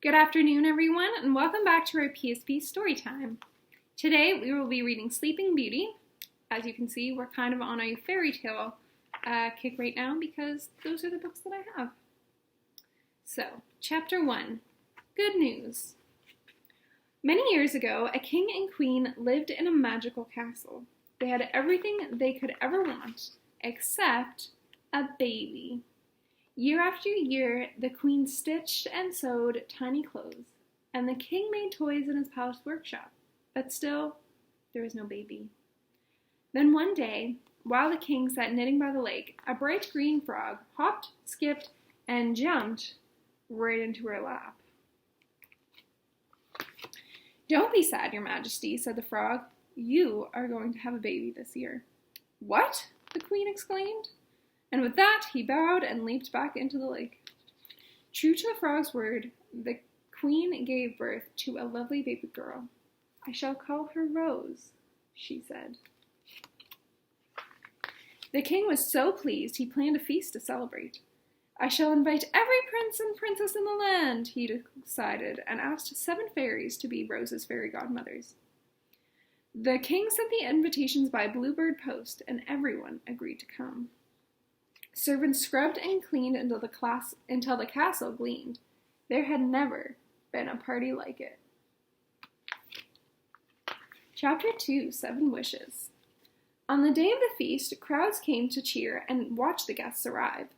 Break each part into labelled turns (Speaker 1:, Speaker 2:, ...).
Speaker 1: Good afternoon, everyone, and welcome back to our PSP Storytime. Today, we will be reading Sleeping Beauty. As you can see, we're kind of on a fairy tale kick right now because those are the books that I have. So, Chapter 1, Good News. Many years ago, a king and queen lived in a magical castle. They had everything they could ever want, except a baby. Year after year, the queen stitched and sewed tiny clothes, and the king made toys in his palace workshop. But still, there was no baby. Then one day, while the king sat knitting by the lake, a bright green frog hopped, skipped, and jumped right into her lap. "Don't be sad, your majesty," said the frog. "You are going to have a baby this year." "What?" the queen exclaimed. And with that, he bowed and leaped back into the lake. True to the frog's word, the queen gave birth to a lovely baby girl. "I shall call her Rose," she said. The king was so pleased he planned a feast to celebrate. "I shall invite every prince and princess in the land," he decided, and asked 7 fairies to be Rose's fairy godmothers. The king sent the invitations by bluebird post, and everyone agreed to come. Servants scrubbed and cleaned until the castle gleamed. There had never been a party like it. Chapter 2, 7 Wishes. On the day of the feast, crowds came to cheer and watch the guests arrive.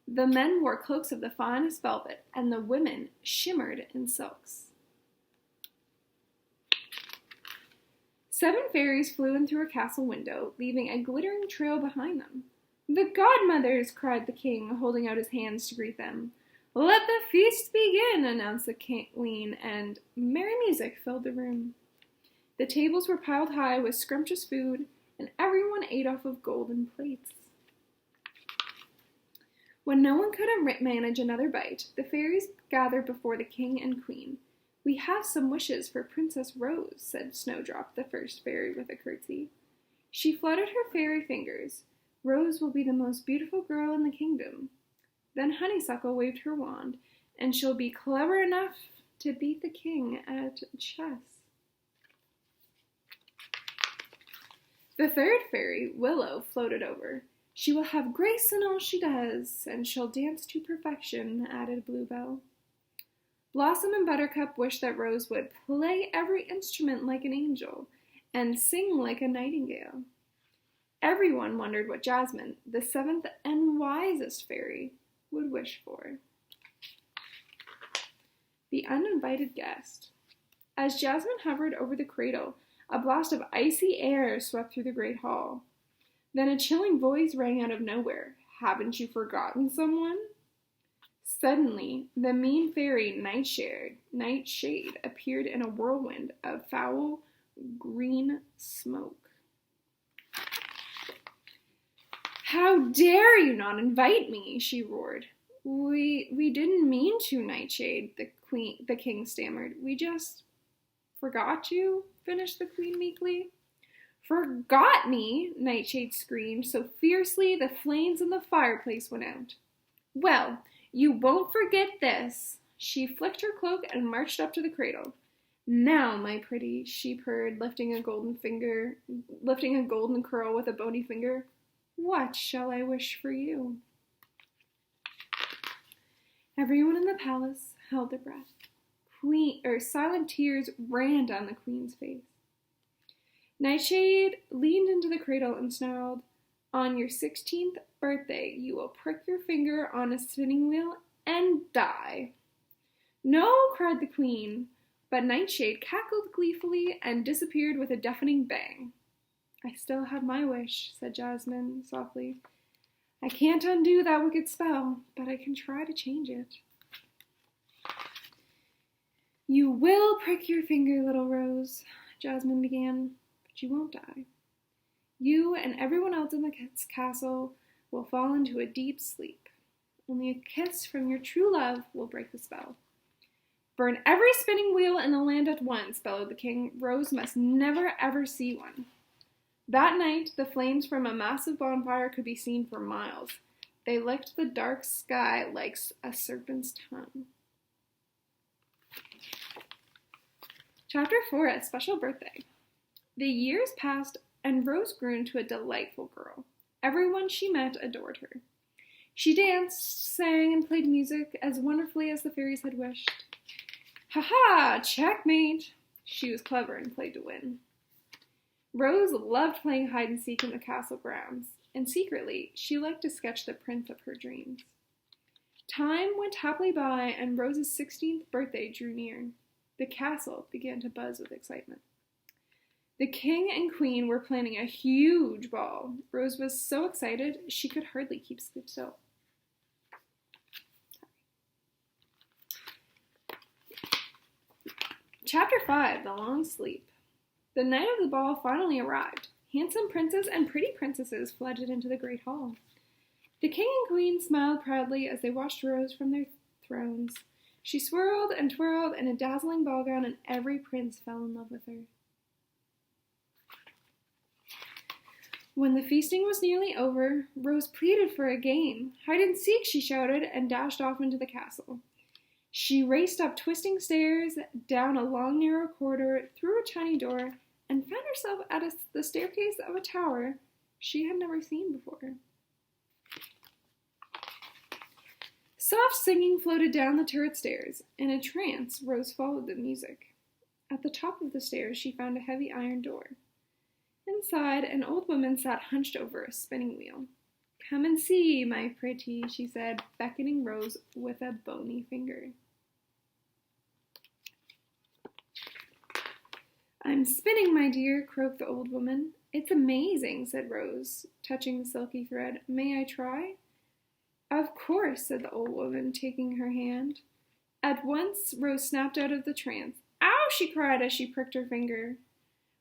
Speaker 1: The men wore cloaks of the finest velvet, and the women shimmered in silks. 7 fairies flew in through a castle window, leaving a glittering trail behind them. "The godmothers!" cried the king, holding out his hands to greet them. "Let the feast begin!" announced the queen, and merry music filled the room. The tables were piled high with scrumptious food, and everyone ate off of golden plates. When no one could manage another bite, the fairies gathered before the king and queen. "We have some wishes for Princess Rose," said Snowdrop, the first fairy, with a curtsy. She fluttered her fairy fingers. "Rose will be the most beautiful girl in the kingdom." Then Honeysuckle waved her wand, and she'll be clever enough to beat the king at chess. The third fairy, Willow, floated over. "She will have grace in all she does, and she'll dance to perfection," added Bluebell. Blossom and Buttercup wished that Rose would play every instrument like an angel and sing like a nightingale. Everyone wondered what Jasmine, the 7th and wisest fairy, would wish for. The uninvited guest. As Jasmine hovered over the cradle, a blast of icy air swept through the great hall. Then a chilling voice rang out of nowhere. "Haven't you forgotten someone?" Suddenly, the mean fairy Nightshade appeared in a whirlwind of foul green smoke. "How dare you not invite me?" she roared. We didn't mean to, Nightshade," the king stammered. "We just forgot you," finished the queen meekly. "Forgot me?" Nightshade screamed so fiercely the flames in the fireplace went out. "Well, you won't forget this." She flicked her cloak and marched up to the cradle. "Now, my pretty," she purred, lifting a golden curl with a bony finger. "What shall I wish for you?" Everyone in the palace held their breath. Silent tears ran down the queen's face. Nightshade leaned into the cradle and snarled, "On your 16th birthday, you will prick your finger on a spinning wheel and die." "No!" cried the queen, but Nightshade cackled gleefully and disappeared with a deafening bang. "I still have my wish," said Jasmine softly. "I can't undo that wicked spell, but I can try to change it." "You will prick your finger, little Rose," Jasmine began, "but you won't die. You and everyone else in the castle will fall into a deep sleep. Only a kiss from your true love will break the spell." "Burn every spinning wheel in the land at once," bellowed the king. "Rose must never ever see one." That night, the flames from a massive bonfire could be seen for miles. They licked the dark sky like a serpent's tongue. Chapter 4, A Special Birthday. The years passed, and Rose grew into a delightful girl. Everyone she met adored her. She danced, sang, and played music as wonderfully as the fairies had wished. Ha-ha! Checkmate! She was clever and played to win. Rose loved playing hide-and-seek in the castle grounds, and secretly, she liked to sketch the prince of her dreams. Time went happily by, and Rose's 16th birthday drew near. The castle began to buzz with excitement. The king and queen were planning a huge ball. Rose was so excited she could hardly keep still. Chapter 5, The Long Sleep. The night of the ball finally arrived. Handsome princes and pretty princesses flooded into the great hall. The king and queen smiled proudly as they watched Rose from their thrones. She swirled and twirled in a dazzling ball gown, and every prince fell in love with her. When the feasting was nearly over, Rose pleaded for a game. Hide and seek, she shouted, and dashed off into the castle. She raced up twisting stairs, down a long narrow corridor, through a tiny door, and found herself at the staircase of a tower she had never seen before. Soft singing floated down the turret stairs. In a trance, Rose followed the music. At the top of the stairs, she found a heavy iron door. Inside, an old woman sat hunched over a spinning wheel. "Come and see, my pretty," she said, beckoning Rose with a bony finger. "I'm spinning, my dear," croaked the old woman. "It's amazing," said Rose, touching the silky thread. "May I try?" "Of course," said the old woman, taking her hand. At once, Rose snapped out of the trance. "Ow!" she cried as she pricked her finger.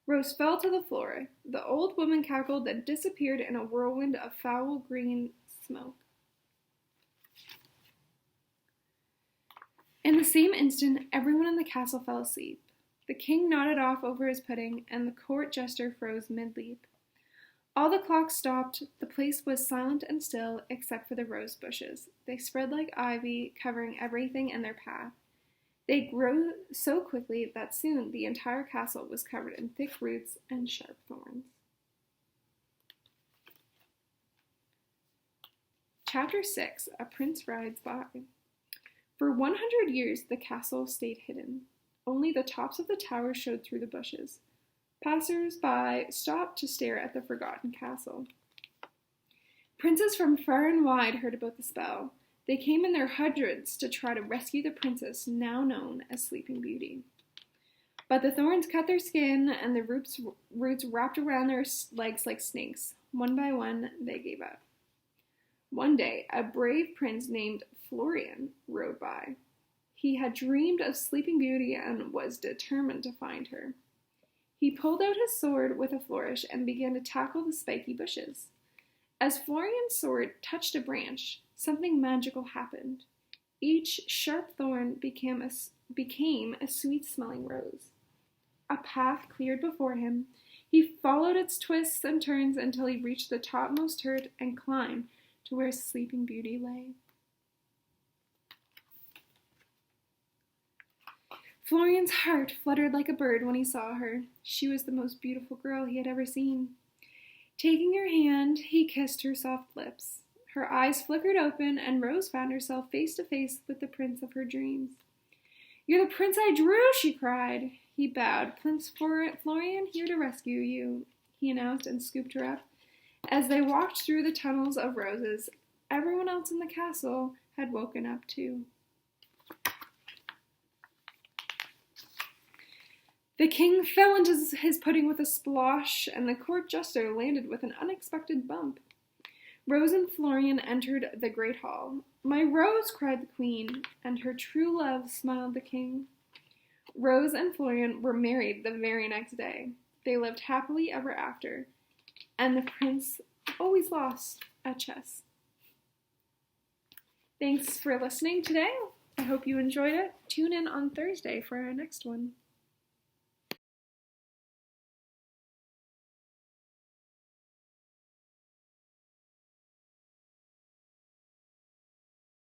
Speaker 1: Rose fell to the floor. The old woman cackled, then disappeared in a whirlwind of foul green smoke. In the same instant, everyone in the castle fell asleep. The king nodded off over his pudding, and the court jester froze mid-leap. All the clocks stopped. The place was silent and still, except for the rose bushes. They spread like ivy, covering everything in their path. They grew so quickly that soon the entire castle was covered in thick roots and sharp thorns. Chapter 6, A Prince Rides By. For 100 years, the castle stayed hidden. Only the tops of the towers showed through the bushes. Passers-by stopped to stare at the forgotten castle. Princes from far and wide heard about the spell. They came in their hundreds to try to rescue the princess now known as Sleeping Beauty. But the thorns cut their skin, and the roots wrapped around their legs like snakes. One by one, they gave up. One day, a brave prince named Florian rode by. He had dreamed of Sleeping Beauty and was determined to find her. He pulled out his sword with a flourish and began to tackle the spiky bushes. As Florian's sword touched a branch, something magical happened. Each sharp thorn became a sweet-smelling rose. A path cleared before him. He followed its twists and turns until he reached the topmost turret and climbed to where Sleeping Beauty lay. Florian's heart fluttered like a bird when he saw her. She was the most beautiful girl he had ever seen. Taking her hand, he kissed her soft lips. Her eyes flickered open, and Rose found herself face to face with the prince of her dreams. "You're the prince I drew," she cried. He bowed. "Prince Florian, here to rescue you," he announced, and scooped her up. As they walked through the tunnels of roses, everyone else in the castle had woken up too. The king fell into his pudding with a splosh, and the court jester landed with an unexpected bump. Rose and Florian entered the great hall. "My Rose," cried the queen, and her true love, smiled the king. Rose and Florian were married the very next day. They lived happily ever after, and the prince always lost at chess. Thanks for listening today. I hope you enjoyed it. Tune in on Thursday for our next one.